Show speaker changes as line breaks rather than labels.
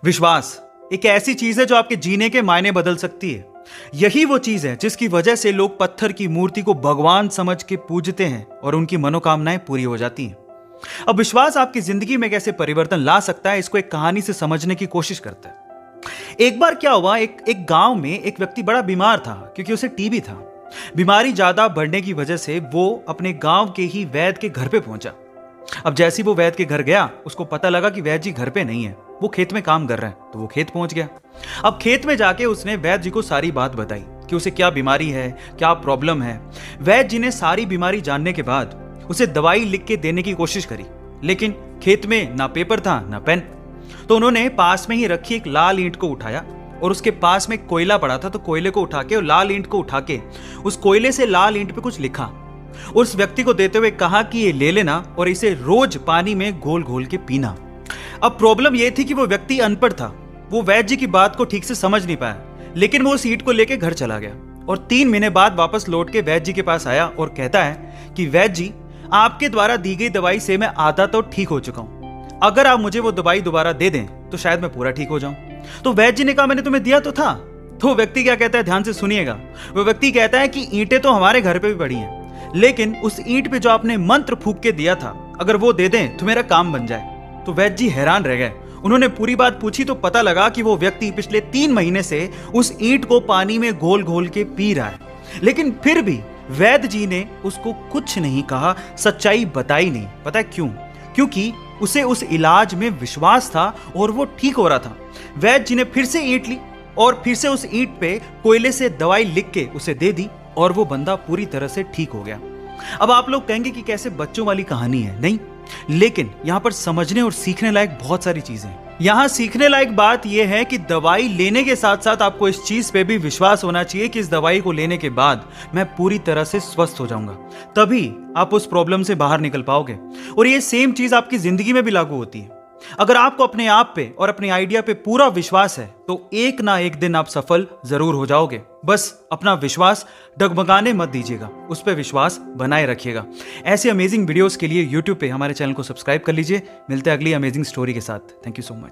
विश्वास एक ऐसी चीज है जो आपके जीने के मायने बदल सकती है। यही वो चीज है जिसकी वजह से लोग पत्थर की मूर्ति को भगवान समझ के पूजते हैं और उनकी मनोकामनाएं पूरी हो जाती हैं। अब विश्वास आपकी जिंदगी में कैसे परिवर्तन ला सकता है, इसको एक कहानी से समझने की कोशिश करते हैं। एक बार क्या हुआ, एक गांव में एक व्यक्ति बड़ा बीमार था क्योंकि उसे टीबी था। बीमारी ज्यादा बढ़ने की वजह से वो अपने गांव के ही वैद्य के घर पे पहुंचा। अब जैसे ही वो वैद्य के घर गया, उसको पता लगा कि वैद्य जी घर पे नहीं है, वो खेत में काम कर रहे हैं। तो वो खेत पहुंच गया। अब खेत में जाके उसने वैद्य जी को सारी बात बताई कि उसे क्या बीमारी है, क्या प्रॉब्लम है। वैद्य जी ने सारी बीमारी जानने के बाद उसे दवाई लिख के देने की कोशिश करी, लेकिन खेत में ना पेपर था ना पेन। तो उन्होंने पास में ही रखी एक लाल ईंट को उठाया और उसके पास में कोयला पड़ा था, तो कोयले को उठा के और लाल ईंट को उठा के उस कोयले से लाल ईंट पे कुछ लिखा। उस व्यक्ति को देते हुए कहा कि ये ले लेना और इसे रोज पानी में घोल घोल के पीना। अब प्रॉब्लम यह थी कि वो व्यक्ति अनपढ़ था, वो वैद्य जी की बात को ठीक से समझ नहीं पाया, लेकिन वो उस ईंट को लेके घर चला गया और 3 महीने बाद वापस लौट के वैद्य जी के पास आया और कहता है कि वैद्य जी, आपके द्वारा दी गई दवाई से मैं आधा तो ठीक हो चुका हूं। अगर आप मुझे वो दवाई दोबारा दे दें तो शायद मैं पूरा ठीक हो जाऊं। तो वैद्य जी ने कहा, मैंने तुम्हें दिया तो था। तो व्यक्ति क्या कहता है, ध्यान से सुनिएगा। वो व्यक्ति कहता है कि ईंटें तो हमारे घर पे भी पड़ी हैं, लेकिन उस ईंट पे जो आपने मंत्र फूंक के दिया था, अगर वो दे दें तो मेरा काम बन जाए। तो वैद्य जी हैरान रह गए। उन्होंने पूरी बात पूछी तो पता लगा कि वो व्यक्ति पिछले 3 महीने से उस ईंट को पानी में घोल घोल के पी रहा है, लेकिन फिर भी वैद्य जी ने उसको कुछ नहीं कहा, सच्चाई बताई नहीं। पता है क्यों? क्योंकि उसे उस इलाज में विश्वास था और वो ठीक हो रहा था। वैद्य जी ने फिर से ईंट ली और फिर से उस ईंट पे कोयले से दवाई लिख के उसे दे दी और वो बंदा पूरी तरह से ठीक हो गया। अब आप लोग कहेंगे कि कैसे बच्चों वाली कहानी है, नहीं, लेकिन यहां पर समझने और सीखने लायक बहुत सारी चीजें हैं। यहां सीखने लायक बात यह है कि दवाई लेने के साथ साथ आपको इस चीज पे भी विश्वास होना चाहिए कि इस दवाई को लेने के बाद मैं पूरी तरह से स्वस्थ हो जाऊंगा, तभी आप उस प्रॉब्लम से बाहर निकल पाओगे। और ये सेम चीज आपकी जिंदगी में भी लागू होती है। अगर आपको अपने आप पे और अपने आइडिया पे पूरा विश्वास है तो एक ना एक दिन आप सफल जरूर हो जाओगे। बस अपना विश्वास डगमगाने मत दीजिएगा, उस पर विश्वास बनाए रखिएगा। ऐसे अमेजिंग वीडियोस के लिए YouTube पे हमारे चैनल को सब्सक्राइब कर लीजिए। मिलते हैं अगली अमेजिंग स्टोरी के साथ। Thank you so much.